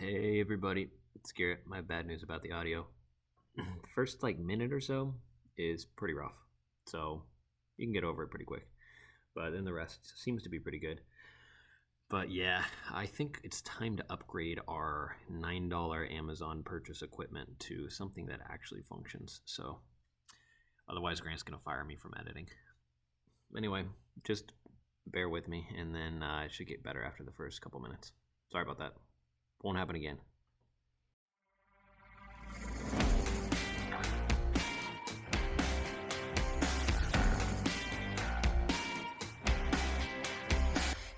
Hey everybody, it's Garrett. My bad news about the audio. First minute or so is pretty rough, so you can get over it pretty quick. But then the rest seems to be pretty good. But yeah, I think it's time to upgrade our $9 Amazon purchase equipment to something that actually functions. So otherwise Grant's gonna fire me from editing. Anyway, just bear with me, and then it should get better after the first couple minutes. Sorry about that. Won't happen again.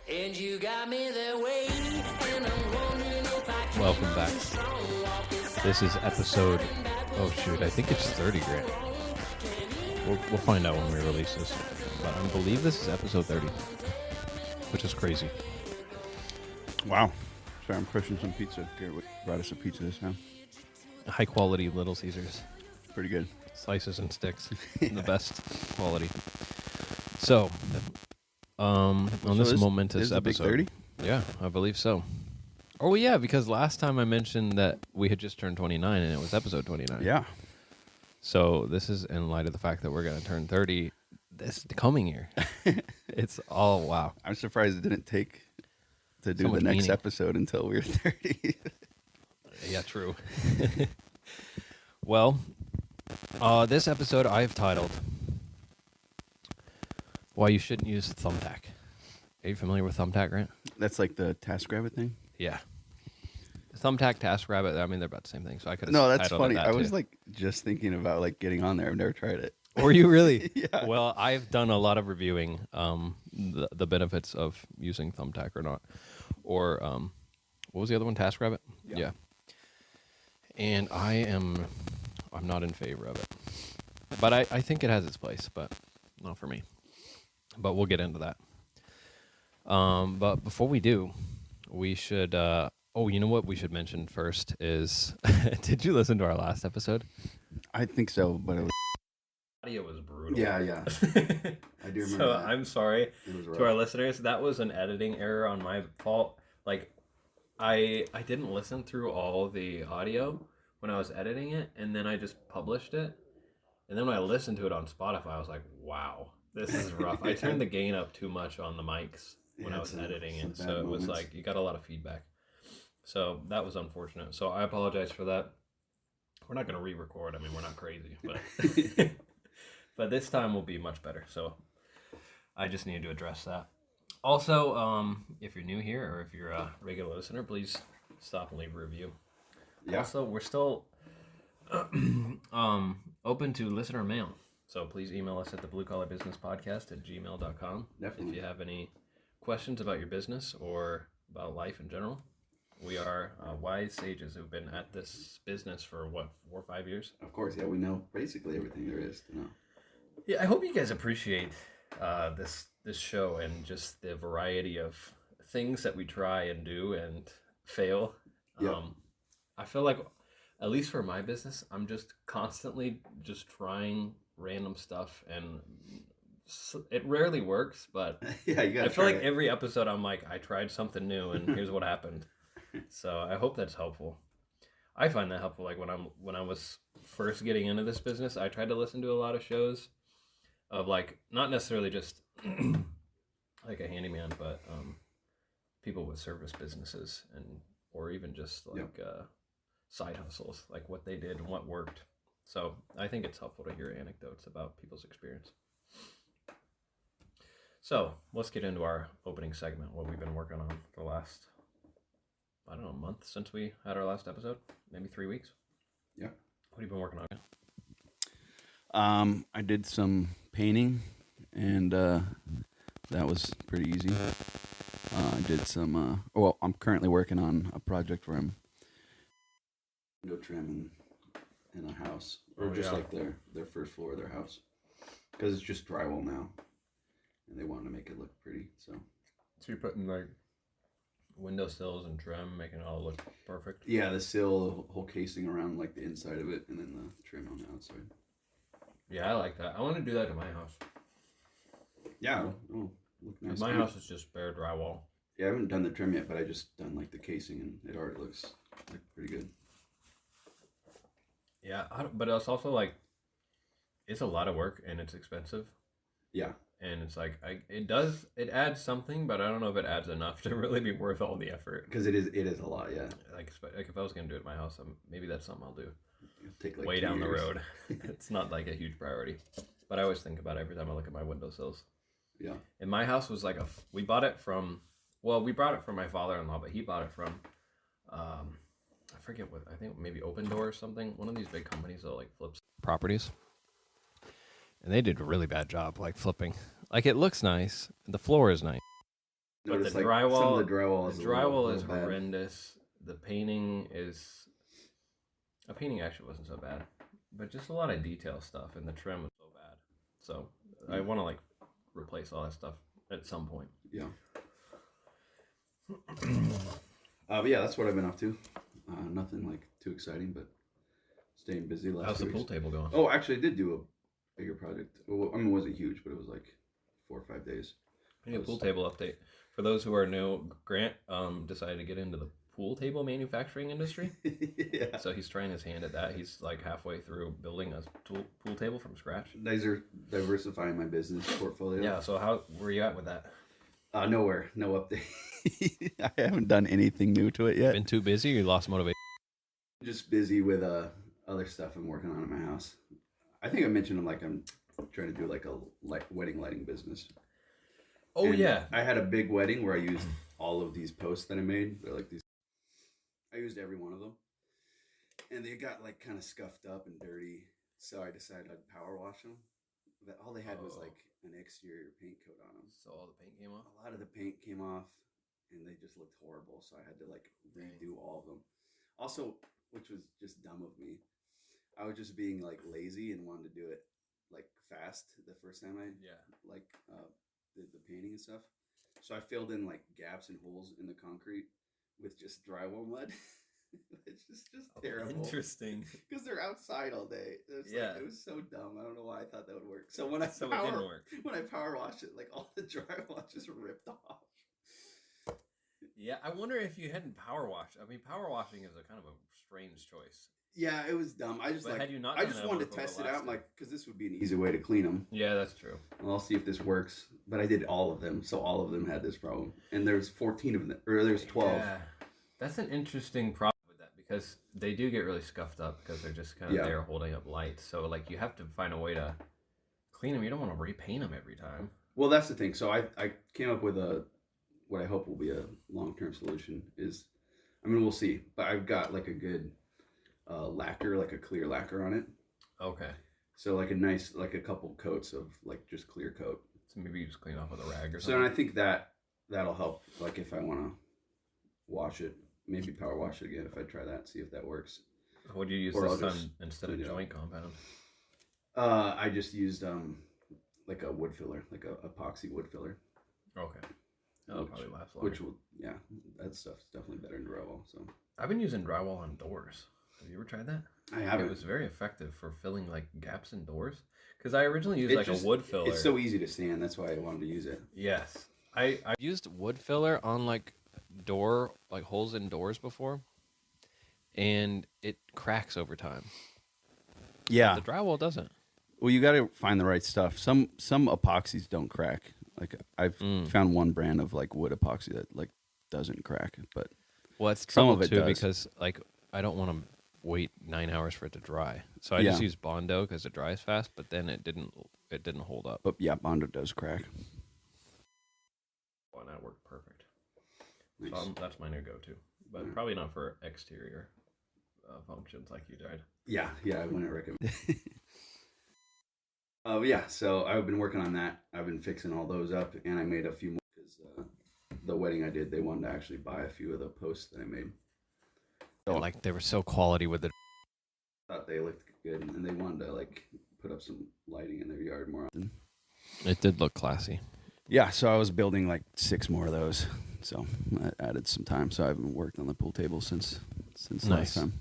And you got me there waiting, and I'm wondering if I can. Welcome back. This is episode, oh shoot, I think it's 30, Grant. We'll find out when we release this. But I believe this is episode 30, which is crazy. Wow. Sorry, I'm crushing some pizza. Garrett brought us a pizza this time. High quality Little Caesars. Pretty good. Slices and sticks. The best quality. So, on this momentous episode. Big 30? Yeah, I believe so. Oh yeah, because last time I mentioned that we had just turned 29 and it was episode 29. Yeah. So this is in light of the fact that we're going to turn 30 this coming year. It's all wow. I'm surprised it didn't take to do the next episode until we were 30. Yeah, true. Well, this episode I've titled Why You Shouldn't Use Thumbtack. Are you familiar with Thumbtack, Grant? That's like the TaskRabbit thing? Yeah. Thumbtack, TaskRabbit, I mean, they're about the same thing, so I could have No, that's funny. That I was too. just thinking about getting on there. I've never tried it. Were you really? Yeah. Well, I've done a lot of reviewing the benefits of using Thumbtack or not. Or, what was the other one? TaskRabbit? Yeah. And I'm not in favor of it. But I think it has its place, but not for me. But we'll get into that. But before we do, we should... you know what we should mention first is... Did you listen to our last episode? I think so, but it was... Audio was brutal. Yeah. I do remember So that. I'm sorry It was to our rough. listeners. That was an editing error on my fault. I didn't listen through all the audio when I was editing it, and then I just published it. And then when I listened to it on Spotify, I was like, wow, this is rough. I turned the gain up too much on the mics when I was editing it, so it was like you got a lot of feedback. So that was unfortunate. So I apologize for that. We're not going to re-record. I mean, we're not crazy, but but this time will be much better. So I just needed to address that. Also, if you're new here or if you're a regular listener, please stop and leave a review. Yeah. Also, we're still open to listener mail. So please email us at thebluecollarbusinesspodcast@gmail.com. Definitely. If you have any questions about your business or about life in general. We are wise sages who've been at this business for, 4 or 5 years? Of course, yeah, we know basically everything there is to know. Yeah, I hope you guys appreciate this show and just the variety of things that we try and do and fail. Yep. I feel like, at least for my business, I'm just constantly just trying random stuff, and it rarely works, but Yeah, you got. I feel like every episode I'm like, I tried something new and here's what happened. So I hope that's helpful. I find that helpful. Like when I was first getting into this business, I tried to listen to a lot of shows of not necessarily just like a handyman, but people with service businesses or even just side hustles, like what they did and what worked. So I think it's helpful to hear anecdotes about people's experience. So let's get into our opening segment, what we've been working on for the last, I don't know, month since we had our last episode, maybe 3 weeks. Yeah. What have you been working on? I did some painting, and that was pretty easy. I did some. I'm currently working on a project where I'm window trim in a house, or like their first floor of their house, because it's just drywall now, and they want to make it look pretty. So you're putting windowsills and trim, making it all look perfect. Yeah, the sill, the whole casing around the inside of it, and then the trim on the outside. Yeah, I like that. I want to do that to my house. Yeah, look nice. My house is just bare drywall. Yeah, I haven't done the trim yet, but I just done like the casing, and it already looks like pretty good. Yeah, but it's also like it's a lot of work and it's expensive. Yeah, and it's like it adds something, but I don't know if it adds enough to really be worth all the effort. because it is a lot. Yeah, Like if I was gonna do it at my house, maybe that's something I'll do it'll take like way 2 down the years. road. It's not like a huge priority, but I always think about it every time I look at my windowsills. Yeah, And my house was like we bought it from we brought it from my father-in-law, but he bought it from I forget what, I think maybe Open Door or something, one of these big companies that like flips properties. And they did a really bad job, like flipping. Like it looks nice, the floor is nice, but the like drywall, some of the drywall is is bad. horrendous. The painting actually wasn't so bad, but just a lot of detail stuff, and the trim was so bad. So I want to like replace all that stuff at some point. Yeah. But yeah, that's what I've been up to. Nothing like too exciting, but staying busy. How's the pool table going? Oh, actually, I did do a bigger project. Well, I mean, it wasn't huge, but it was like 4 or 5 days. I need a pool table update. For those who are new, Grant decided to get into the pool table manufacturing industry. Yeah. So he's trying his hand at that. He's like halfway through building a pool table from scratch. These are diversifying my business portfolio. Yeah. So how were you at with that? Nowhere. No update. I haven't done anything new to it yet. Been too busy or you lost motivation? Just busy with other stuff I'm working on in my house. I think I mentioned I'm trying to do like a wedding lighting business. Oh, and yeah. I had a big wedding where I used all of these posts that I made. They're like these. I used every one of them, and they got like kind of scuffed up and dirty. So I decided I'd power wash them. But all they had was like an exterior paint coat on them. So all the paint came off? A lot of the paint came off, and they just looked horrible. So I had to like redo all of them. Also, which was just dumb of me, I was just being like lazy and wanted to do it like fast the first time I did the painting and stuff. So I filled in like gaps and holes in the concrete with just drywall mud. It's just terrible. Interesting. Because they're outside all day. It was so dumb. I don't know why I thought that would work. So when it didn't work. When I power washed it, like all the drywall just ripped off. Yeah, I wonder if you hadn't power washed. I mean, power washing is a kind of a strange choice. Yeah, it was dumb. I just wanted to test it out, like, because this would be an easy way to clean them. Yeah, that's true. Well, I'll see if this works. But I did all of them, so all of them had this problem. And there's 14 of them, or there's 12. Yeah, that's an interesting problem with that because they do get really scuffed up because they're just kind of there holding up lights. So, like, you have to find a way to clean them. You don't want to repaint them every time. Well, that's the thing. So I came up with what I hope will be a long-term solution is, I mean, we'll see. But I've got like a good lacquer, like a clear lacquer on it. Okay. So like a nice, like a couple coats of like just clear coat. So maybe you just clean off with a rag or something. So and I think that'll help. Like if I want to wash it, maybe power wash it again if I try that, see if that works. What do you use this time instead of joint compound? I just used like a wood filler, like a epoxy wood filler. Okay. That'll probably last longer. Which will, yeah, that stuff's definitely better than drywall. So I've been using drywall on doors. Have you ever tried that? I haven't. It was very effective for filling like gaps in doors. Because I originally used a wood filler. It's so easy to sand. That's why I wanted to use it. Yes, I used wood filler on like holes in doors before, and it cracks over time. Yeah, the drywall doesn't. Well, you got to find the right stuff. Some epoxies don't crack. Like I've found one brand of like wood epoxy that like doesn't crack, but it's some of it too does. Because like I don't want to wait 9 hours for it to dry, so I just use Bondo because it dries fast. But then it didn't hold up. But yeah, Bondo does crack. Well, that worked perfect. Nice. So that's my new go-to, but probably not for exterior functions like you tried. Yeah, I wouldn't recommend. Yeah, so I've been working on that. I've been fixing all those up, and I made a few more because the wedding I did, they wanted to actually buy a few of the posts that I made. So, like they were so quality with it. Thought they looked good, and they wanted to like put up some lighting in their yard more often. It did look classy. Yeah, so I was building like 6 more of those. So I added some time. So I haven't worked on the pool table since last time.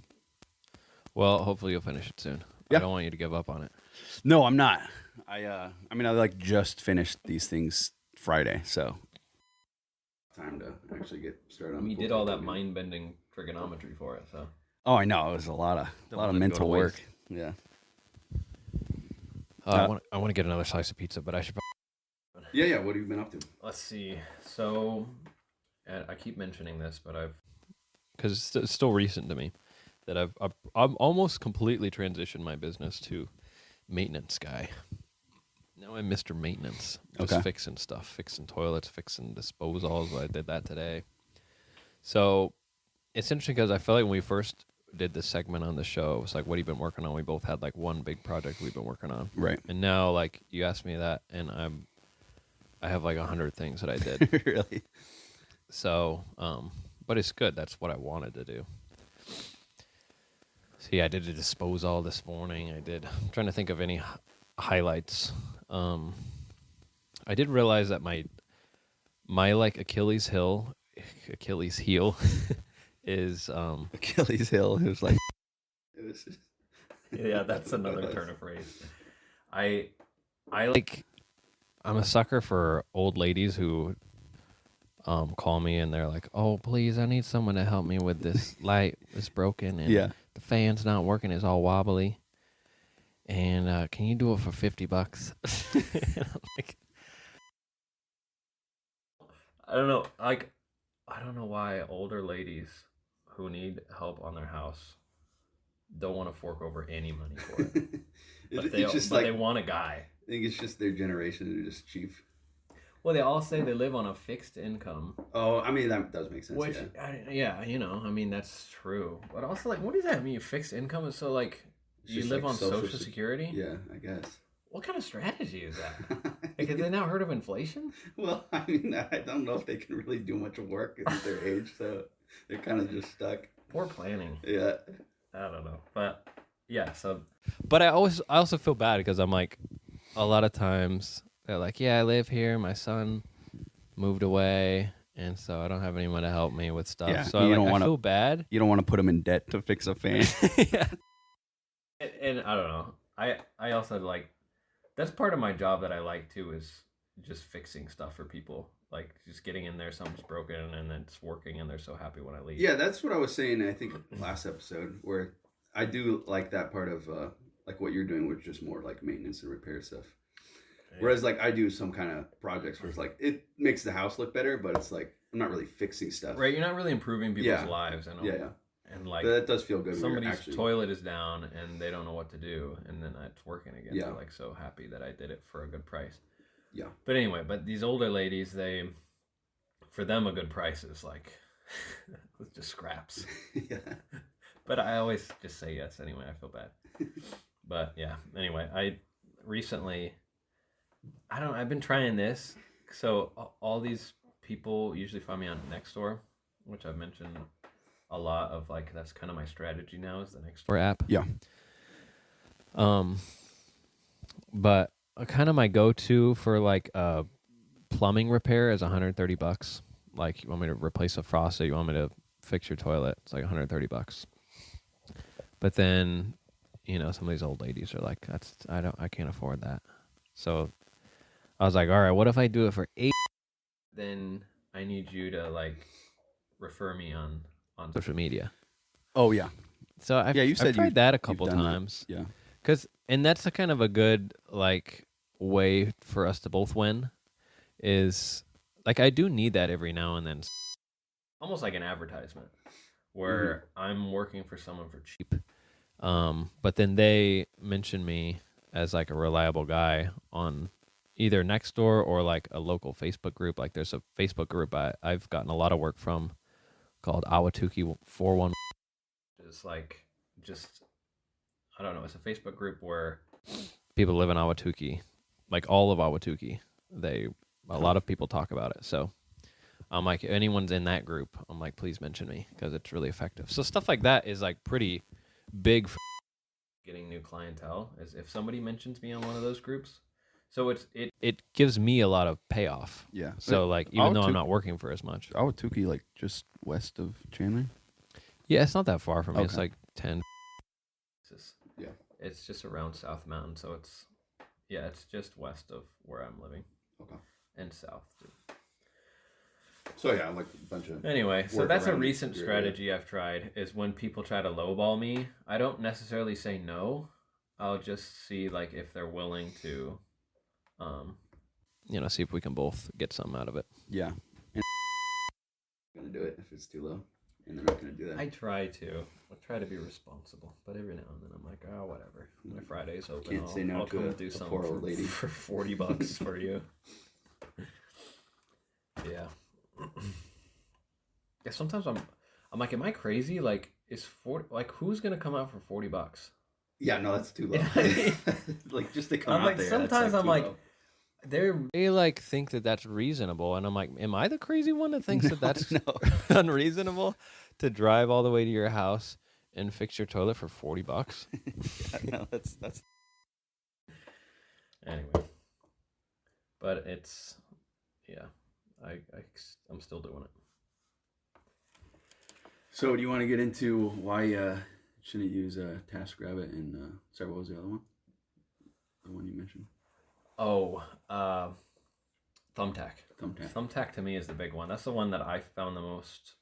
Well, hopefully you'll finish it soon. Yeah. I don't want you to give up on it. No, I'm not. I mean, I like just finished these things Friday, so time to actually get started on. I mean, you the did pool all table that again. mind-bending trigonometry for it, so. Oh, I know. It was a lot of Don't let it go mental to work. waste. Yeah. I want to get another slice of pizza, but I should. Yeah. What have you been up to? Let's see. So, I keep mentioning this, but because it's still recent to me, that I've almost completely transitioned my business to maintenance guy. Now I'm Mr. Maintenance, just Okay. fixing stuff, fixing toilets, fixing disposals. I did that today. So it's interesting because I feel like when we first did this segment on the show, it was like, what have you been working on? We both had like one big project we've been working on. Right. And now, like, you asked me that, and I have like 100 things that I did. Really? So, but it's good. That's what I wanted to do. So yeah, I did a disposal this morning. I'm trying to think of any highlights. I did realize that my like Achilles heel is Achilles heel. It was like. It was just... Yeah, that's another turn of phrase. I like, I'm a sucker for old ladies who call me and they're like, "Oh, please, I need someone to help me with this light. It's broken and Yeah. the fan's not working. It's all wobbly. And can you do it for $50?" And I'm like, I don't know. Like, I don't know why older ladies who need help on their house don't want to fork over any money for it. They want a guy. I think it's just their generation. They're just cheap. Well, they all say they live on a fixed income. Oh, I mean, that does make sense. Which, yeah, I mean, that's true. But also, like, what does that mean? Fixed income is so, like, you live like on Social Security? Yeah, I guess. What kind of strategy is that? Like, have they now heard of inflation? Well, I mean, I don't know if they can really do much work at their age, so they're kind of just stuck. Poor planning. Yeah. I don't know. But, yeah, so. But I also feel bad because I'm like, a lot of times they're like, yeah, I live here. My son moved away. And so I don't have anyone to help me with stuff. Yeah, so I feel bad. You don't want to put them in debt to fix a fan. Yeah. And I don't know. I also like, that's part of my job that I like too, is just fixing stuff for people. Like just getting in there, something's broken and then it's working and they're so happy when I leave. Yeah, that's what I was saying, I think, last episode, where I do like that part of like what you're doing, which is just more like maintenance and repair stuff. Whereas like I do some kind of projects where it's like it makes the house look better, but it's like I'm not really fixing stuff. Right, you're not really improving people's lives. And yeah. And like but that does feel good. Somebody's toilet is down and they don't know what to do, and then it's working again. Yeah. They're like so happy that I did it for a good price. Yeah. But anyway, these older ladies, for them a good price is like it's just scraps. Yeah. But I always just say yes anyway. I feel bad. But yeah. Anyway, I've been trying this. So all these people usually find me on Nextdoor, which I've mentioned a lot of, like, that's kind of my strategy now, is the Nextdoor app. Yeah. But kind of my go-to for like plumbing repair is $130. Like, you want me to replace a faucet, you want me to fix your toilet, it's like $130. But then, some of these old ladies are like, I can't afford that. So I was like, all right, what if I do it for $8? Then I need you to like refer me on social media. Oh yeah. So I've tried that a couple times. That. Yeah. And that's a kind of a good like way for us to both win. Is like I do need that every now and then. Almost like an advertisement where I'm working for someone for cheap. But then they mention me as like a reliable guy on either Nextdoor or like a local Facebook group. Like there's a Facebook group I've gotten a lot of work from called Awatuki 41. It's like I don't know. It's a Facebook group where people live in Awatuki, like all of Awatuki. A lot of people talk about it. So I'm like, if anyone's in that group, I'm like, please mention me because it's really effective. So stuff like that is like pretty big for getting new clientele. Is if somebody mentions me on one of those groups. So it gives me a lot of payoff. Yeah. So like even though I'm not working for as much. Awatuki, like just west of Chandler? Yeah, it's not that far from me. Okay. It's like 10. Yeah. It's just around South Mountain, so it's just west of where I'm living. Okay. And south too. So yeah, like a bunch of. Anyway, so that's a workaround recent your strategy I've tried. Is when people try to lowball me, I don't necessarily say no. I'll just see like if they're willing to, see if we can both get something out of it. Yeah. And gonna do it if it's too low, and they're not gonna do that. I try to be responsible, but every now and then I'm like, oh, whatever. My Friday's open. Can't say no I'll to come a do something poor old lady for $40 for you. Yeah. Yeah. Sometimes I'm like, am I crazy? Like, is 40? Like, who's gonna come out for $40? Yeah, no, that's too low. Like just to come I'm out like, there. sometimes I'm too like, low. they like think that that's reasonable, and I'm like, am I the crazy one that thinks that that's No. unreasonable to drive all the way to your house and fix your toilet for $40? Yeah, no, that's. Anyway, but it's, yeah, I'm still doing it. So do you want to get into why shouldn't use TaskRabbit and sorry, what was the other one? The one you mentioned. Oh, Thumbtack. Thumbtack. Thumbtack to me is the big one. That's the one that I found the most.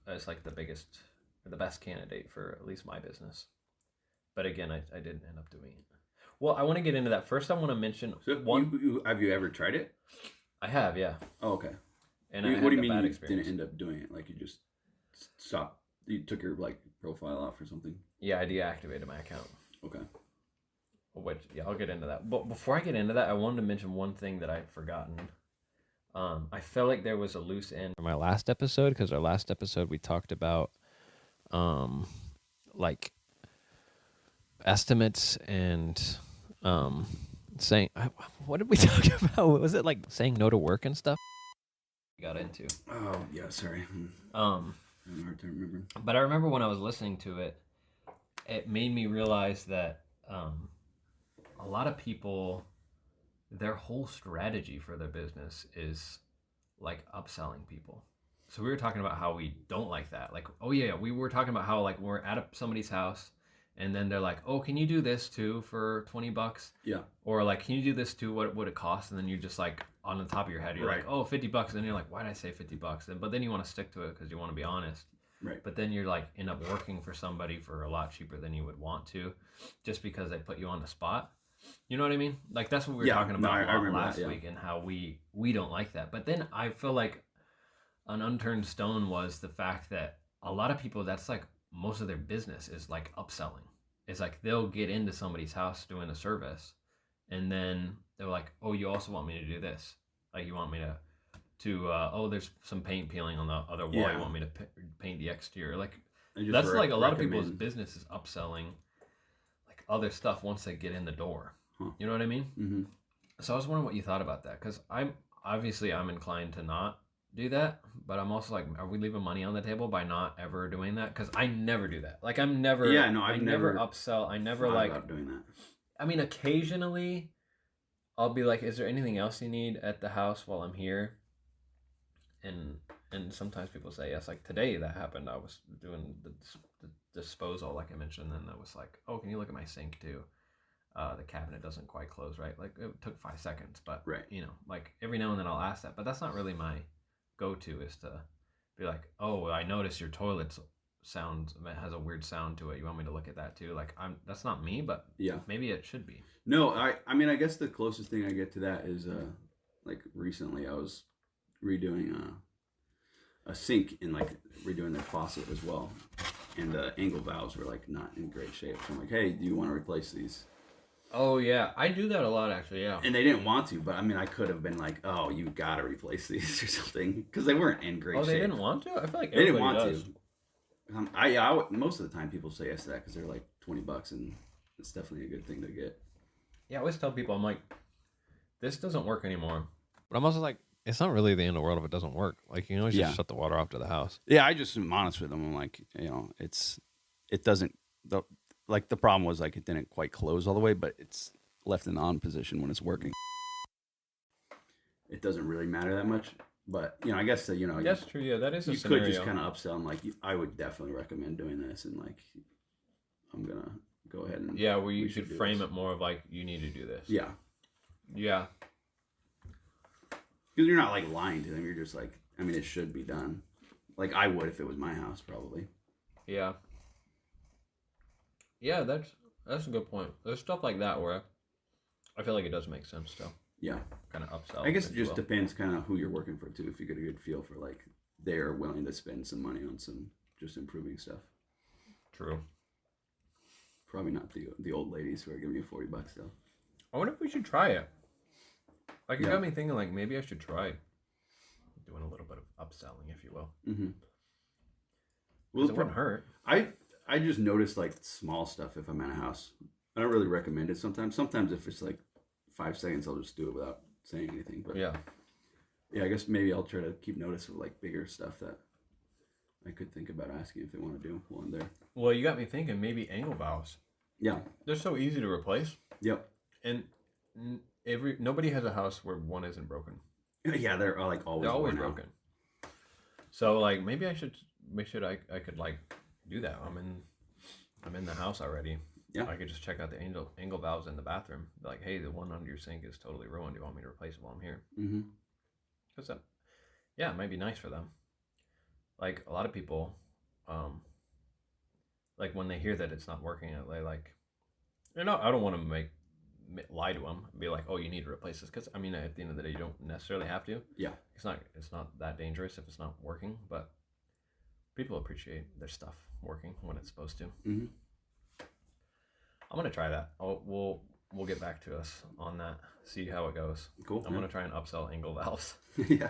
It's like the biggest, or the best candidate for at least my business. But again, I didn't end up doing it. Well, I want to get into that. First, I want to mention So one. have you ever tried it? I have, yeah. Oh, okay. And What do you mean bad you experience. didn't end up doing it? Like you just stopped? You took your like profile off or something? Yeah, I deactivated my account. Okay. Which, yeah, I'll get into that. But before I get into that, I wanted to mention one thing that I'd forgotten. I felt like there was a loose end from my last episode, because our last episode we talked about like estimates and saying, what did we talk about? Was it like saying no to work and stuff? We got into. Oh yeah, sorry. Um, I'm hard to remember. But I remember when I was listening to it, it made me realize that a lot of people, their whole strategy for their business is like upselling people. So we were talking about how we don't like that. Like, oh yeah, we were talking about how like we're at somebody's house and then they're like, oh, can you do this too for $20? Yeah. Or like, can you do this too? What would it cost? And then you're just like on the top of your head, you're Right. like, oh, $50. And you're like, why did I say $50? But then you want to stick to it because you want to be honest. Right. But then you're like end up working for somebody for a lot cheaper than you would want to, just because they put you on the spot. You know what I mean? Like that's what we were talking about I remember last that, yeah. week, and how we don't like that. But then I feel like an unturned stone was the fact that a lot of people, that's like most of their business is like upselling. It's like they'll get into somebody's house doing a service, and then they're like, oh, you also want me to do this? Like you want me to oh, there's some paint peeling on the other wall. Yeah. You want me to paint the exterior? Like I that's just like a lot of people's recommend- business is upselling like other stuff once they get in the door. Huh. You know what I mean? Mm-hmm. So I was wondering what you thought about that, because I'm inclined to not do that, but I'm also like, are we leaving money on the table by not ever doing that? Because I never do that. Like I'm never. Yeah, no, I I've never never upsell. I never thought like. about doing that. I mean, occasionally, I'll be like, is there anything else you need at the house while I'm here? And sometimes people say yes. Like today that happened. I was doing the disposal, like I mentioned, and I was like, oh, can you look at my sink too? The cabinet doesn't quite close right. Like it took 5 seconds, but Right. you know, like every now and then I'll ask that, but that's not really my go-to, is to be like, oh, I noticed your toilet has a weird sound to it. You want me to look at that too? Like that's not me, but Yeah. maybe it should be. No, I mean, I guess the closest thing I get to that is like recently I was redoing a sink and like redoing their faucet as well, and the angle valves were like not in great shape. So I'm like, hey, do you want to replace these? Oh yeah, I do that a lot actually. Yeah. And they didn't want to, but I mean, I could have been like, oh, you gotta replace these or something, because they weren't in great Oh, shape. they didn't want to? I feel like They didn't everybody want does. to. I would, most of the time people say yes to that because they're like $20, and it's definitely a good thing to get. Yeah, I always tell people, I'm like, this doesn't work anymore. But I'm also like, it's not really the end of the world if it doesn't work. Like, you can always Yeah. just shut the water off to the house. Yeah, I just am honest with them. I'm like, it doesn't. The problem was like it didn't quite close all the way, but it's left in the on position when it's working. It doesn't really matter that much, but I guess that That's true. Yeah, that is a you scenario. could just kind of upsell them. Like, I would definitely recommend doing this, and like, I'm gonna go ahead and Yeah, where you we should should do frame this. it more of like, you need to do this. Yeah, Yeah. because you're not like lying to them. You're just like, I mean, it should be done. Like I would if it was my house, probably. Yeah. Yeah, that's a good point. There's stuff like that where I feel like it does make sense to Yeah. kind of upsell. I guess it just depends kind of who you're working for too. If you get a good feel for like they're willing to spend some money on some just improving stuff. True. Probably not the old ladies who are giving you $40 though. I wonder if we should try it. Like, it Yeah. got me thinking, like, maybe I should try doing a little bit of upselling, if you will. Mm-hmm. Well, it wouldn't hurt. I just notice like small stuff if I'm at a house. I don't really recommend it sometimes. Sometimes if it's like 5 seconds, I'll just do it without saying anything. But yeah, I guess maybe I'll try to keep notice of like bigger stuff that I could think about asking if they want to do while I'm there. Well, you got me thinking maybe angle valves. Yeah. They're so easy to replace. Yep. And nobody has a house where one isn't broken. Yeah, they're like always. They're always worn out. broken. So like maybe I could like do that. I'm in the house already. Yeah. I could just check out the angle valves in the bathroom. Be like, hey, the one under your sink is totally ruined. Do you want me to replace it while I'm here? Mm-hmm. Because yeah, it might be nice for them. Like a lot of people, like when they hear that it's not working, they like, I don't want to lie to them and be like, oh, you need to replace this, because I mean at the end of the day you don't necessarily have to. Yeah. It's not that dangerous if it's not working, but people appreciate their stuff working when it's supposed to. Mm-hmm. I'm gonna try that. We'll get back to us on that. See how it goes. Cool. I'm gonna try and upsell angle valves. Yeah.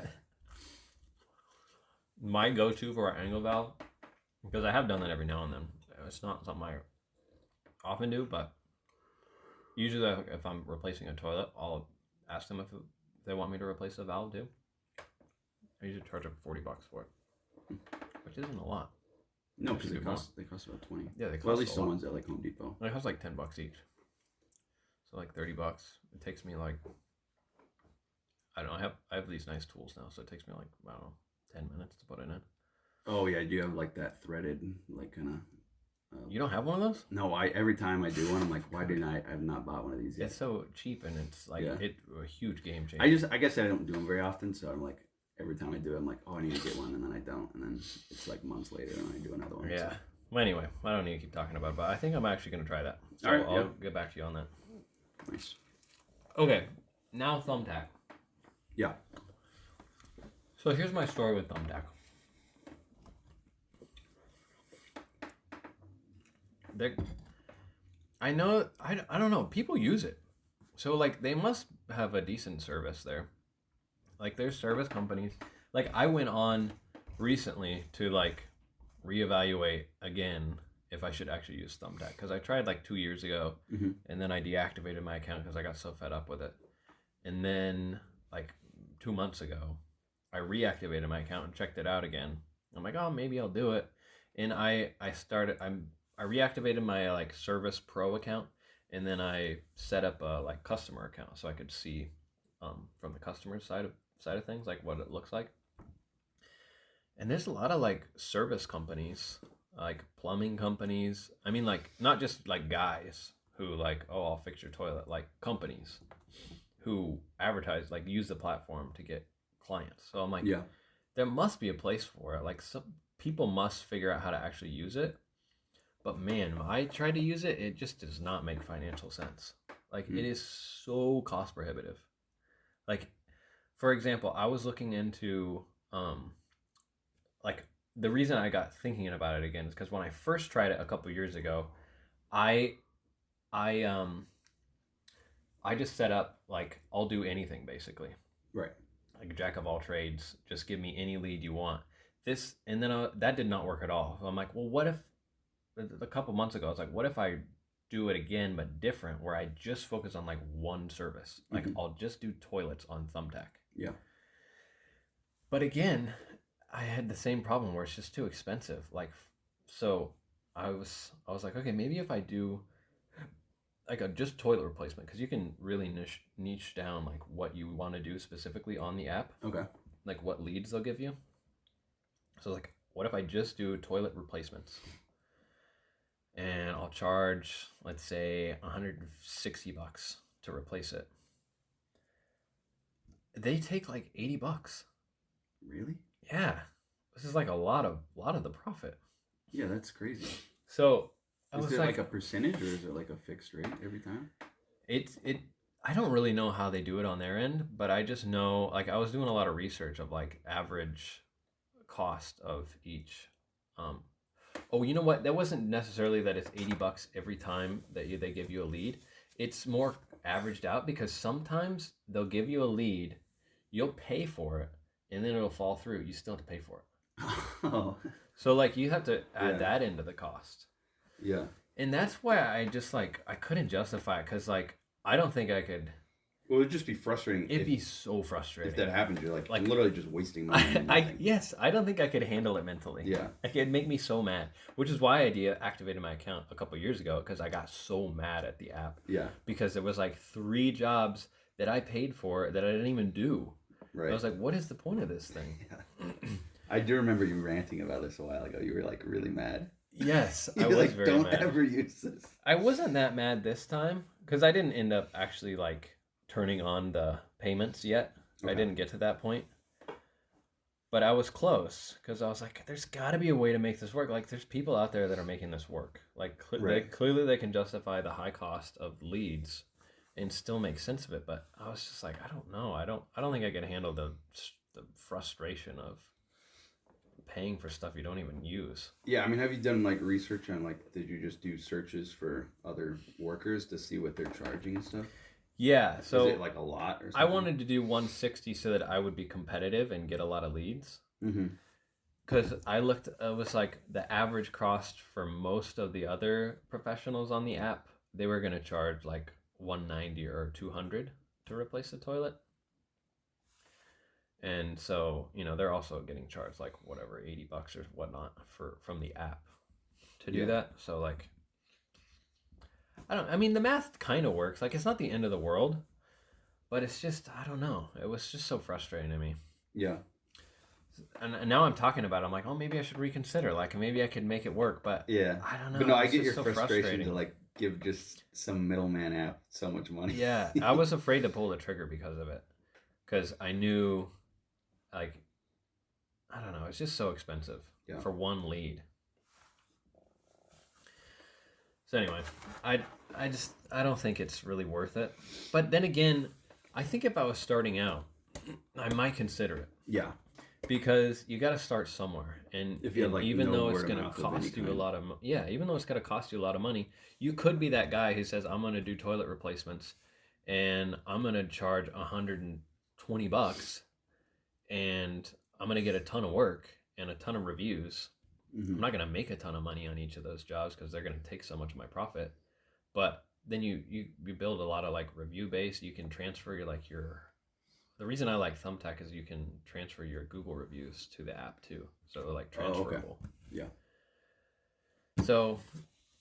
My go-to for our angle valve, because I have done that every now and then. It's not something I often do, but usually if I'm replacing a toilet, I'll ask them if they want me to replace the valve too. I usually charge them $40 for it, which isn't a lot. No, because they cost about 20. Yeah, they cost well, at least a the lot. ones at like Home Depot. It costs like $10 each, so like $30. It takes me like, I don't know. I have these nice tools now, so it takes me like, I don't know, 10 minutes to put it in. Oh yeah, do you have like that threaded like kind of? You don't have one of those? No, every time I do one, I'm like, why didn't I've not bought one of these yet? It's so cheap, and it's like a huge game changer. I guess I don't do them very often, so I'm like, every time I do it, I'm like, oh, I need to get one, and then I don't, and then it's like months later, and I do another one. Yeah. So. Well, anyway, I don't need to keep talking about it, but I think I'm actually going to try that. So All right, I'll get back to you on that. Nice. Okay, now Thumbtack. Yeah. So here's my story with Thumbtack. I don't know, people use it. So like they must have a decent service there. Like there's service companies. Like I went on recently to like reevaluate again if I should actually use Thumbtack, because I tried like 2 years ago, Mm-hmm. and then I deactivated my account because I got so fed up with it. And then like 2 months ago, I reactivated my account and checked it out again. I'm like, oh, maybe I'll do it. And I reactivated my like Service Pro account, and then I set up a like customer account so I could see from the customer side of things like what it looks like. And there's a lot of like service companies, like plumbing companies. I mean, like not just like guys who like, oh, I'll fix your toilet. Like companies who advertise, like use the platform to get clients. So I'm like, Yeah. there must be a place for it. Like some people must figure out how to actually use it. But man, when I try to use it, it just does not make financial sense. Like it is so cost prohibitive. Like, for example, I was looking into like the reason I got thinking about it again is because when I first tried it a couple years ago, I just set up like I'll do anything basically. Right. Like jack of all trades, just give me any lead you want. This, and then that did not work at all. So I'm like, well, what if a couple months ago I was like, what if I do it again but different, where I just focus on like one service? Like I'll just do toilets on Thumbtack. Yeah. But again, I had the same problem where it's just too expensive. Like, so I was like, okay, maybe if I do like a just toilet replacement, because you can really niche down like what you want to do specifically on the app. Okay. Like what leads they'll give you. So like, what if I just do toilet replacements? And I'll charge, let's say, $160 to replace it. They take like $80. Really? Yeah, this is like a lot of the profit. Yeah, that's crazy. So I Is was there like a percentage or is it like a fixed rate every time? it I don't really know how they do it on their end, but I just know, like, I was doing a lot of research of like average cost of each. Um, oh, you know what? That wasn't necessarily that it's $80 every time that they give you a lead. It's more averaged out because sometimes they'll give you a lead, you'll pay for it, and then it'll fall through. You still have to pay for it. Oh, So like you have to add Yeah. that into the cost. yeah. And that's why I just like I couldn't justify it because like I don't think I could. Well, it'd just be frustrating. It'd be so frustrating. If that happens, you're like Like, literally just wasting money on nothing. yes, I don't think I could handle it mentally. Yeah. Like it'd make me so mad, which is why I deactivated my account a couple years ago because I got so mad at the app Yeah. because there was like 3 jobs that I paid for that I didn't even do. Right. I was like, what is the point of this thing? Yeah. I do remember you ranting about this a while ago. You were like really mad. Yes, I You're was like, very don't mad. ever use this. I wasn't that mad this time because I didn't end up actually like turning on the payments yet. I Okay. didn't get to that point. But I was close because I was like, there's got to be a way to make this work. Like, there's people out there that are making this work. Like, Right. clearly they can justify the high cost of leads and still make sense of it. But I was just like, I don't know. I don't think I can handle the frustration of paying for stuff you don't even use. Yeah, I mean, have you done like research on like, did you just do searches for other workers to see what they're charging and stuff? Yeah, so Is it like a lot or something? I wanted to do 160 so that I would be competitive and get a lot of leads. Mm-hmm. Because I looked, it was like the average cost for most of the other professionals on the app, they were going to charge like 190 or 200 to replace the toilet. And so, you know, they're also getting charged like whatever, $80 or whatnot from the app to do Yeah. that. So like, I mean, the math kind of works. Like, it's not the end of the world, but it's just, I don't know. It was just so frustrating to me. Yeah. And now I'm talking about it, I'm like, oh, maybe I should reconsider. Like, maybe I could make it work, but Yeah. I don't know. But no, I it's get just your so frustration frustrating. to like give just some middleman app so much money. Yeah, I was afraid to pull the trigger because of it. Because I knew, like, I don't know, it's just so expensive Yeah. for one lead. So anyway, I don't think it's really worth it. But then again, I think if I was starting out, I might consider it. Yeah. Because you got to start somewhere, and If you have, like, even no though it's word of going to mouth of any cost you a kind. lot of even though it's going to cost you a lot of money, you could be that guy who says, I'm going to do toilet replacements and I'm going to charge $120 and I'm going to get a ton of work and a ton of reviews. Mm-hmm. I'm not going to make a ton of money on each of those jobs because they're going to take so much of my profit, but then you build a lot of like review base. You can transfer your the reason I like Thumbtack is you can transfer your Google reviews to the app too. So they're like transferable. Yeah. So,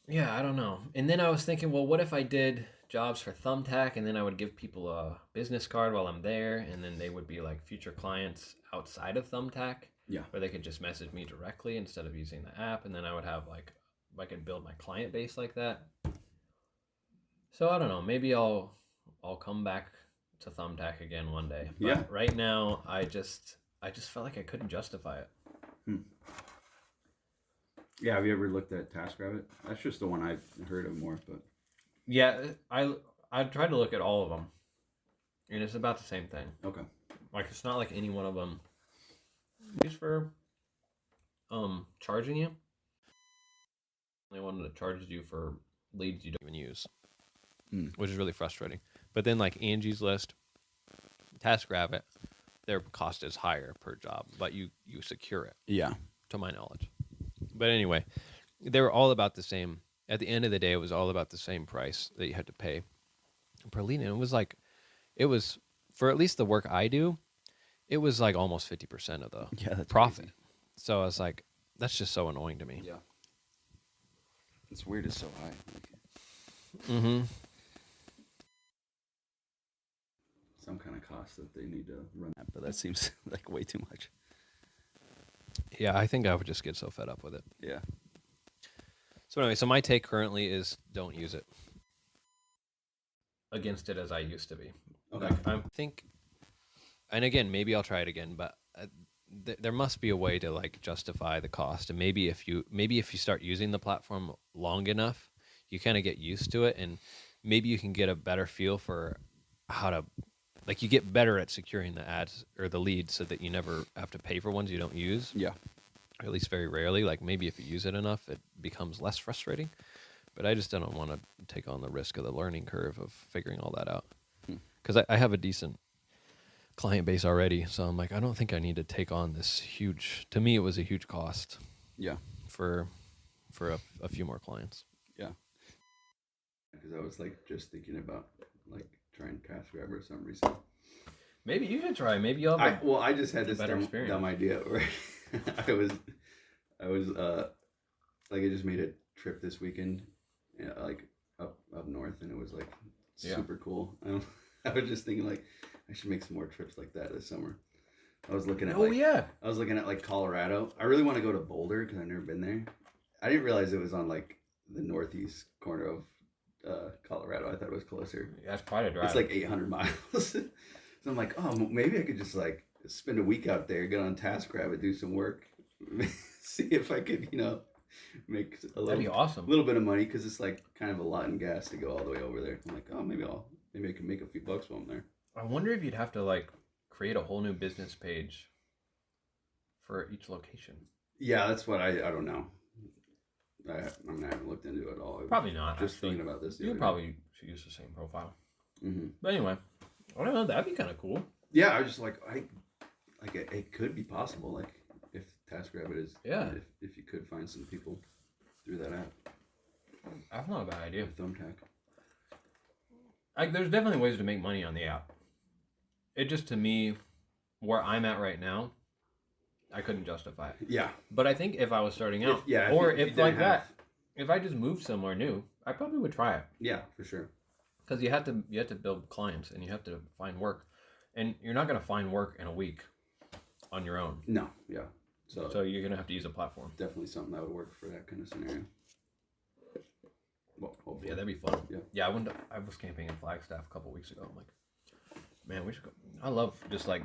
yeah, I don't know. And then I was thinking, well, what if I did jobs for Thumbtack and then I would give people a business card while I'm there and then they would be like future clients outside of Thumbtack? Yeah. Where they could just message me directly instead of using the app, and then I would have like I could build my client base like that. So I don't know. Maybe I'll come back to Thumbtack again one day. But Yeah. right now, I just felt like I couldn't justify it. Yeah. Have you ever looked at TaskRabbit? That's just the one I've heard of more, but Yeah, I tried to look at all of them, and it's about the same thing. okay. Like, it's not like any one of them is for charging you. They wanted to charge you for leads you don't even use, which is really frustrating. But then like Angie's List, TaskRabbit, their cost is higher per job, but you secure it, Yeah. to my knowledge. But anyway, they were all about the same. At the end of the day, it was all about the same price that you had to pay per lead. And it was for at least the work I do, it was like almost 50% of the That's profit. crazy. So I was like, that's just so annoying to me. Yeah. It's weird. It's so high. Mm-hmm. Some kind of cost that they need to run that, but that seems like way too much. Yeah, I think I would just get so fed up with it. Yeah. So anyway, so my take currently is don't use it. Against it as I used to be. Okay. Like, I think, and again, maybe I'll try it again, but there must be a way to like justify the cost, and maybe if you start using the platform long enough, you kind of get used to it, and maybe you can get a better feel for how to, like, you get better at securing the ads or the leads so that you never have to pay for ones you don't use. Yeah. Or at least very rarely. Like maybe if you use it enough, it becomes less frustrating. But I just don't want to take on the risk of the learning curve of figuring all that out. Because I have a decent client base already, so I'm like, I don't think I need to take on this huge. To me, it was a huge cost. Yeah. For a few more clients. Yeah. Because I was like just thinking about like trying TaskRabbit or something recently. Maybe you should try. Maybe you'll. I just had this better dumb idea where I was like, I just made a trip this weekend, like up north, and it was like super cool. I was just thinking like I should make some more trips like that this summer. I was looking at I was looking at like Colorado. I really want to go to Boulder because I've never been there. I didn't realize it was on like the northeast corner of Colorado. I thought it was closer. Yeah, it's quite a drive. It's like 800 miles. So I'm like, oh, maybe I could just like spend a week out there, get on TaskRabbit, do some work, see if I could, make That'd be awesome. little bit of money, because it's like kind of a lot in gas to go all the way over there. I'm like, oh, maybe I can make a few bucks while I'm there. I wonder if you'd have to like create a whole new business page for each location. Yeah, that's what I don't know. I haven't looked into it at all. Probably not. Just thinking about this. You probably should use the same profile. Mm-hmm. But anyway, I don't know. That'd be kind of cool. Yeah, I was just like, it could be possible. Like if TaskRabbit is, if you could find some people through that app. That's not a bad idea. Thumbtack. Like, there's definitely ways to make money on the app. It just, to me, where I'm at right now, I couldn't justify it. Yeah. But I think if I was starting out, if I just moved somewhere new, I probably would try it. Yeah, for sure. Because you have to build clients and you have to find work, and you're not going to find work in a week on your own. No. Yeah. So you're going to have to use a platform. Definitely something that would work for that kind of scenario. Well, hopefully. Yeah, that'd be fun. Yeah. I was camping in Flagstaff a couple weeks ago. I'm like, man, we should go. I love just like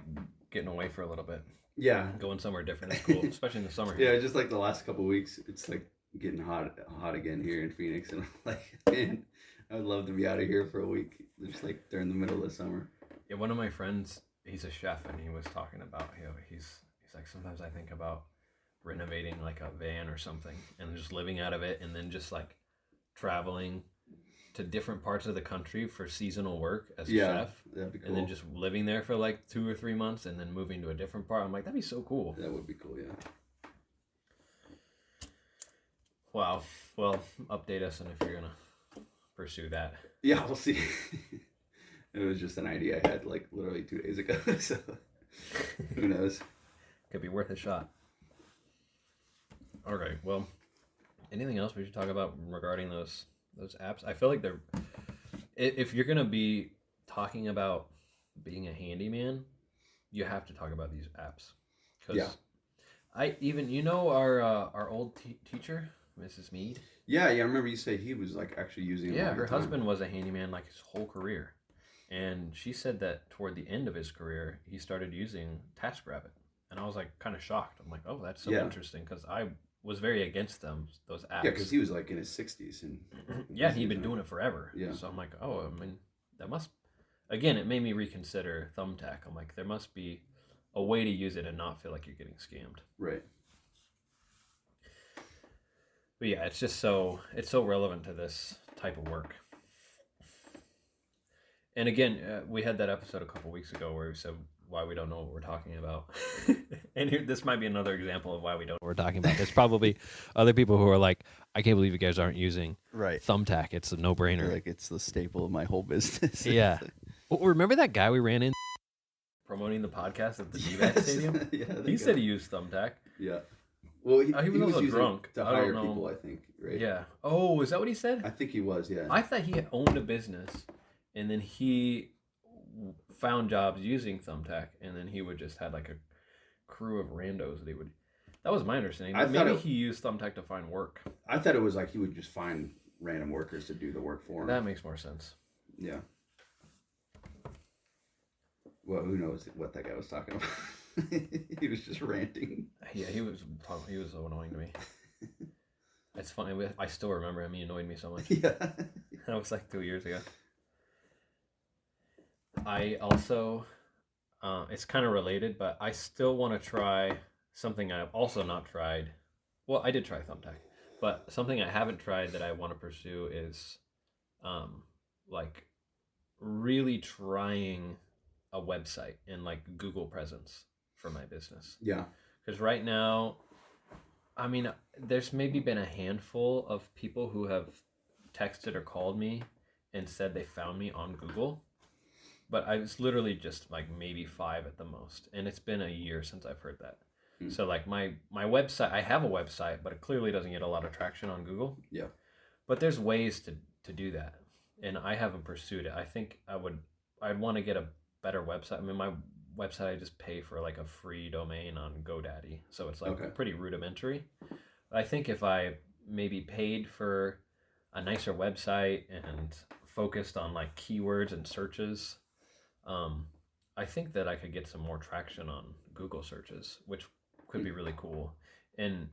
getting away for a little bit. Yeah. Going somewhere different is cool, especially in the summer. Yeah, just like the last couple of weeks, it's like getting hot again here in Phoenix, and I'm like, man, I would love to be out of here for a week, just like during the middle of the summer. Yeah, one of my friends, he's a chef, and he was talking about, he's like, sometimes I think about renovating like a van or something, and just living out of it, and then just like traveling to different parts of the country for seasonal work as a chef. That'd be cool. And then just living there for like 2 or 3 months and then moving to a different part. I'm like, that'd be so cool. That would be cool, yeah. Wow. Well, update us on if you're gonna pursue that. Yeah, we'll see. It was just an idea I had like literally 2 days ago, so who knows? Could be worth a shot. All right. Well, anything else we should talk about regarding those apps? I feel like if you're gonna be talking about being a handyman, you have to talk about these apps. Yeah. Our old teacher, Mrs. Mead. Yeah. I remember you said he was like actually using it. Yeah, her husband was a handyman like his whole career, and she said that toward the end of his career, he started using TaskRabbit, and I was like kind of shocked. I'm like, oh, that's so interesting, because I was very against those apps. Yeah, because he was like in his 60s, and he'd been doing it forever. Yeah. So I'm like, oh, I mean, again, it made me reconsider Thumbtack. I'm like, there must be a way to use it and not feel like you're getting scammed. Right. But yeah, it's so relevant to this type of work. And again, we had that episode a couple weeks ago where we said why we don't know what we're talking about. And this might be another example of why we don't know what we're talking about. There's probably other people who are like, I can't believe you guys aren't using Thumbtack. It's a no-brainer. Like, it's the staple of my whole business. Yeah. Well, remember that guy we ran in promoting the podcast at the D-Back Stadium? Yeah, he said he used Thumbtack. Yeah. Well, he was also using drunk to hire people, I think, right? Yeah. Oh, is that what he said? I think he was, yeah. I thought he had owned a business, and then he found jobs using Thumbtack, and then he would just had like a crew of randos that he would. That was my understanding. Maybe he used Thumbtack to find work. I thought it was like he would just find random workers to do the work for him. That makes more sense. Yeah. Well, who knows what that guy was talking about. He was just ranting. Yeah, he was so annoying to me. It's funny. I still remember him. He annoyed me so much. Yeah. That was like 2 years ago. I also, it's kind of related, but I still want to try something I've also not tried. Well, I did try Thumbtack, but something I haven't tried that I want to pursue is, like, really trying a website and like Google presence for my business. Yeah. Because right now, I mean, there's maybe been a handful of people who have texted or called me and said they found me on Google, but I was literally just like maybe 5 at the most, and it's been a year since I've heard that. So like my website, I have a website, but it clearly doesn't get a lot of traction on Google. Yeah. But there's ways to do that, and I haven't pursued it. I think I'd want to get a better website. I mean, my website, I just pay for like a free domain on GoDaddy, so it's like pretty rudimentary. I think if I maybe paid for a nicer website and focused on like keywords and searches, I think that I could get some more traction on Google searches, which could be really cool. And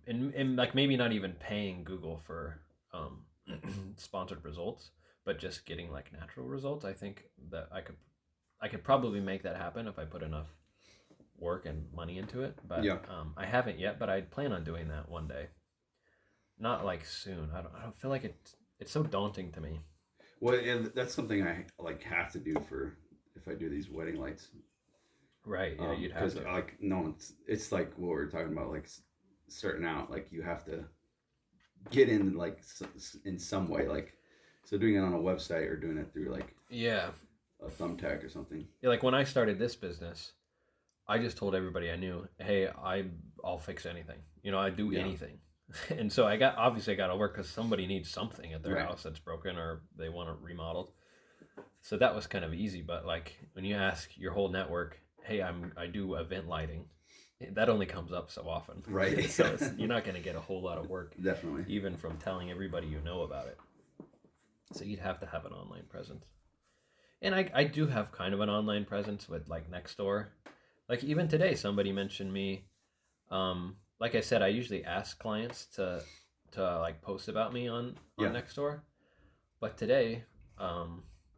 like maybe not even paying Google for sponsored results, but just getting like natural results. I think that I could probably make that happen if I put enough work and money into it. But I haven't yet, but I plan on doing that one day. Not like soon. I don't feel like it's so daunting to me. Well, and that's something I like have to do for if I do these wedding lights. Right. Yeah, you'd have to. Like no, it's like what we're talking about, like starting out. Like you have to get in like in some way, like so doing it on a website or doing it through like a Thumbtack or something. Yeah, like when I started this business, I just told everybody I knew, hey, I'll fix anything. You know, I do anything. And so I got to work because somebody needs something at their house that's broken or they want it remodeled. So that was kind of easy. But like when you ask your whole network, hey, I do event lighting, that only comes up so often. Right. So you're not going to get a whole lot of work. Definitely. Even from telling everybody you know about it. So you'd have to have an online presence. And I do have kind of an online presence with like Nextdoor. Like even today, somebody mentioned me. Like I said, I usually ask clients to like post about me on Nextdoor. But today,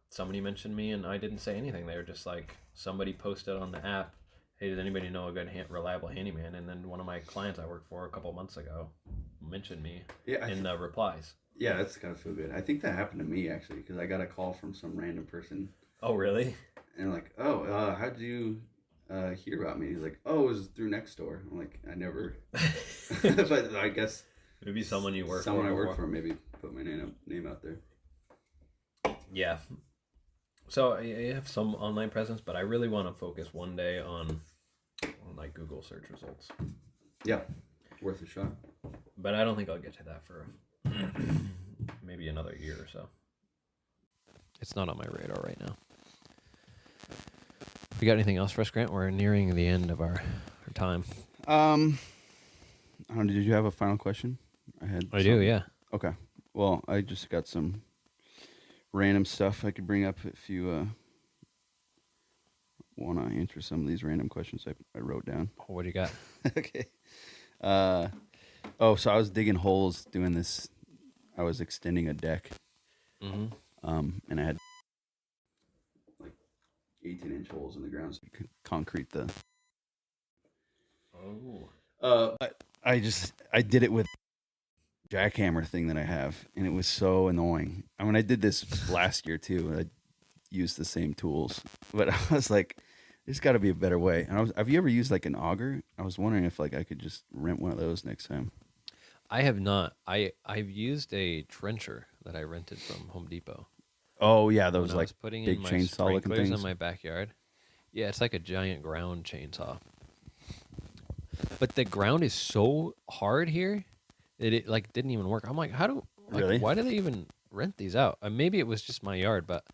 somebody mentioned me and I didn't say anything. They were just like, somebody posted on the app, hey, does anybody know a good, reliable handyman? And then one of my clients I worked for a couple months ago mentioned me in the replies. Yeah, that's gotta feel good. I think that happened to me actually because I got a call from some random person. Oh, really? And like, oh, how'd you hear about me? He's like, oh, it was through Nextdoor. I'm like, I never. But I guess maybe someone you work someone I work for maybe put my name out there. Yeah. So I have some online presence, but I really want to focus one day on like Google search results. Yeah, worth a shot. But I don't think I'll get to that for maybe another year or so. It's not on my radar right now. We got anything else for us, Grant? We're nearing the end of our time. I don't know, did you have a final question? I do, yeah. Okay. Well, I just got some random stuff I could bring up if you want to answer some of these random questions I wrote down. What do you got? Okay. So I was digging holes doing this. I was extending a deck. Mm-hmm. And I had like 18-inch holes in the ground so you could concrete the. But I did it with jackhammer thing that I have, and it was so annoying. I mean, I did this last year too. I used the same tools, but I was like, there's got to be a better way. And have you ever used like an auger? I was wondering if like I could just rent one of those next time. I have not. I've used a trencher that I rented from Home Depot. Oh yeah, those like putting big in my chainsaw looking things in my backyard. Yeah, it's like a giant ground chainsaw. But the ground is so hard here that it like didn't even work. I'm like, really? Why do they even rent these out? Maybe it was just my yard, but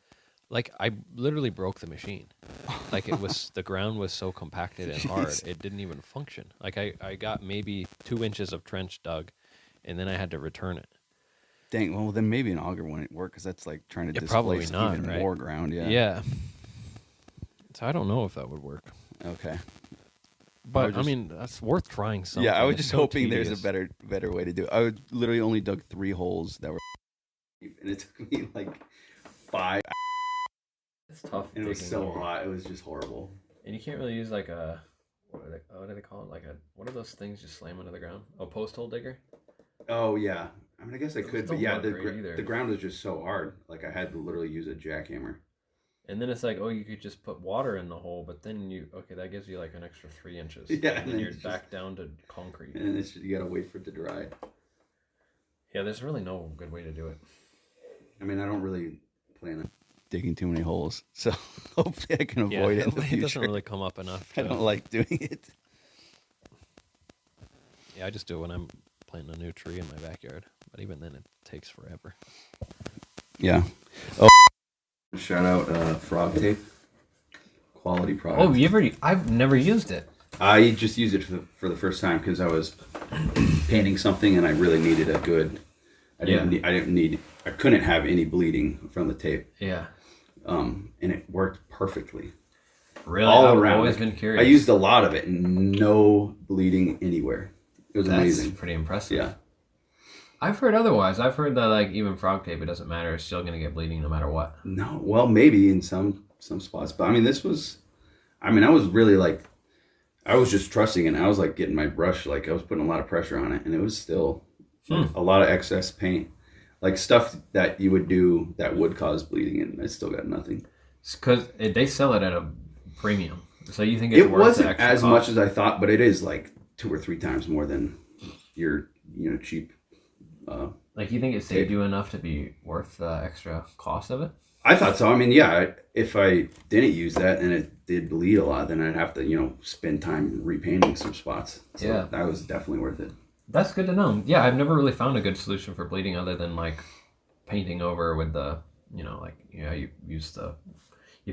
like I literally broke the machine. Like it was the ground was so compacted and hard, it didn't even function. Like I got maybe 2 inches of trench dug, and then I had to return it. Dang, well then maybe an auger wouldn't work because that's like trying to displace even more ground. Yeah. Yeah. So I don't know if that would work. Okay. But I mean, that's worth trying something. Yeah, I was It's just so hoping tedious. there's a better way to do it. I literally only dug 3 holes that were deep, and it took me like 5. It's tough. And it was digging so hole. hot. It was just horrible. And you can't really use like a what do they call it? Like a what are those things you slam into the ground? A post hole digger? Oh yeah. I mean, I guess I could, but don't yeah, work great either. the ground was just so hard. Like I had to literally use a jackhammer. And then it's like, oh, you could just put water in the hole, but then that gives you like an extra 3 inches. Yeah, and then you're it's back down to concrete. And it's you gotta wait for it to dry. Yeah, there's really no good way to do it. I mean, I don't really plan on digging too many holes, so hopefully I can avoid it in the future. It doesn't really come up enough. I don't like doing it. Yeah, I just do it when I'm planting a new tree in my backyard. But even then, it takes forever. Yeah. Oh. Shout out frog tape. Quality product. Oh, I've never used it. I just used it for the first time because I was painting something and I really needed a good. I couldn't have any bleeding from the tape. Yeah. And it worked perfectly. Really? All I've around. always been curious. I used a lot of it and no bleeding anywhere. It was amazing. That's pretty impressive. Yeah. I've heard otherwise. I've heard that like even frog tape, it doesn't matter. It's still going to get bleeding no matter what. No, well, maybe in some spots, but I mean, I was really like, I was just trusting it. And I was like getting my brush, like I was putting a lot of pressure on it, and it was still like, a lot of excess paint, like stuff that you would do that would cause bleeding, and I still got nothing. Because they sell it at a premium, so you think it's It worth the wasn't extra as cost? much as I thought, but it is like 2 or 3 times more than your cheap. Like you think it saved you enough to be worth the extra cost of it? I thought so. I mean, yeah, if I didn't use that and it did bleed a lot, then I'd have to, spend time repainting some spots. So Yeah. that was definitely worth it. That's good to know. Yeah, I've never really found a good solution for bleeding other than like painting over with the, you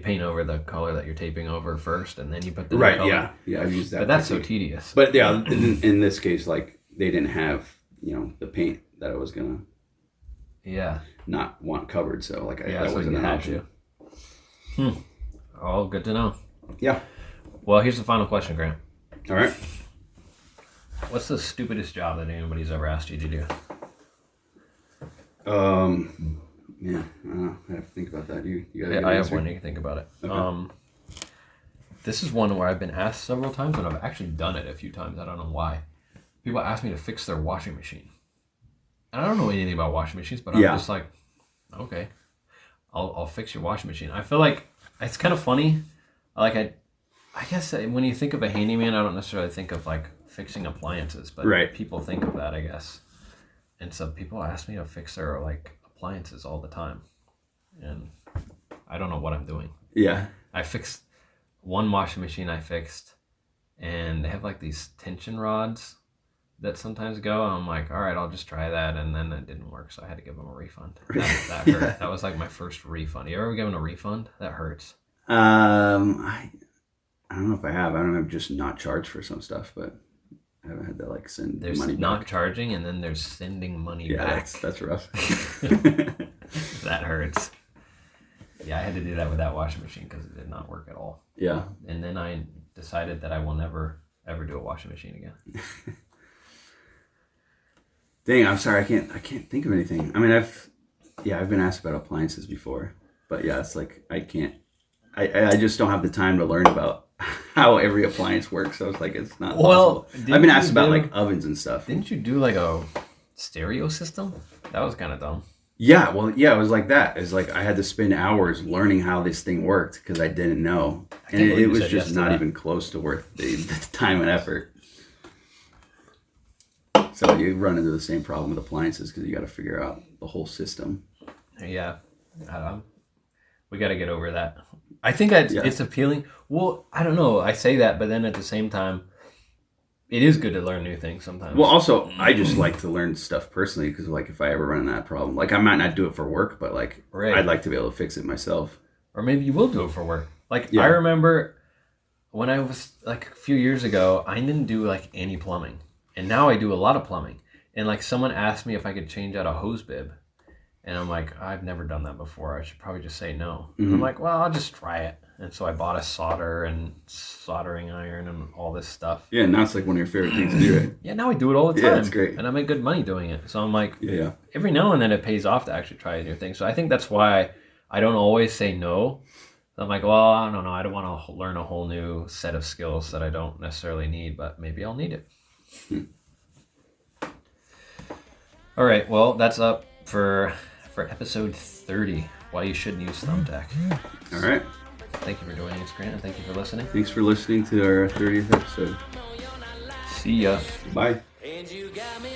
paint over the color that you're taping over first, and then you put the Right, color. yeah, I've used that. But that's so tedious. But yeah, in this case, like they didn't have, the paint that I was gonna not want covered, so like that so wasn't you an had option. to. All good to know. Yeah. Well, here's the final question, Grant. All right. What's the stupidest job that anybody's ever asked you to do? Yeah, I don't know. I have to think about that. You got a good I have answer? one. You can think about it. Okay. This is one where I've been asked several times, and I've actually done it a few times. I don't know why. People ask me to fix their washing machine. And I don't know anything about washing machines, but I'm just like, okay, I'll fix your washing machine. I feel like it's kind of funny. Like I guess when you think of a handyman, I don't necessarily think of like fixing appliances, but people think of that, I guess. And so people ask me to fix their like appliances all the time, and I don't know what I'm doing. Yeah. I fixed one washing machine and they have like these tension rods that sometimes go, and I'm like, all right, I'll just try that, and then it didn't work, so I had to give them a refund. That hurt. Yeah. That was like my first refund. You ever given a refund? That hurts. I don't know if I have. I don't know. I've just not charged for some stuff, but I haven't had to like send There's money not back. charging, and then there's sending money Yeah, back. that's rough. That hurts. Yeah, I had to do that with that washing machine because it did not work at all. Yeah. And then I decided that I will never ever do a washing machine again. Dang, I'm sorry. I can't think of anything. I mean, I've been asked about appliances before, but yeah, it's like I can't. I just don't have the time to learn about how every appliance works. So it's like it's not possible. I've been asked about like ovens and stuff. Didn't you do like a stereo system? That was kind of dumb. Yeah, well, yeah, it was like that. It's like I had to spend hours learning how this thing worked because I didn't know, and it was just not even close to worth the time and effort. So you run into the same problem with appliances because you got to figure out the whole system. Yeah, we got to get over that. I think it's appealing. Well, I don't know. I say that, but then at the same time, it is good to learn new things sometimes. Well, also, I just like to learn stuff personally because, like, if I ever run into that problem, like, I might not do it for work, but, like, I'd like to be able to fix it myself. Or maybe you will do it for work. Like, I remember when I was, like, a few years ago, I didn't do, like, any plumbing. And now I do a lot of plumbing. And, like, someone asked me if I could change out a hose bib. And I'm like, I've never done that before. I should probably just say no. Mm-hmm. I'm like, well, I'll just try it. And so I bought a solder and soldering iron and all this stuff. Yeah, now it's like one of your favorite things to do, right? Yeah, now I do it all the time. Yeah, it's great. And I make good money doing it. So I'm like, Yeah. every now and then it pays off to actually try a new thing. So I think that's why I don't always say no. I'm like, well, I don't know. I don't want to learn a whole new set of skills that I don't necessarily need, but maybe I'll need it. All right. Well, that's up for episode 30. Why you shouldn't use Thumbtack. All right. Thank you for joining us, Grant, and thank you for listening. Thanks for listening to our 30th episode. See ya. Bye. And you got me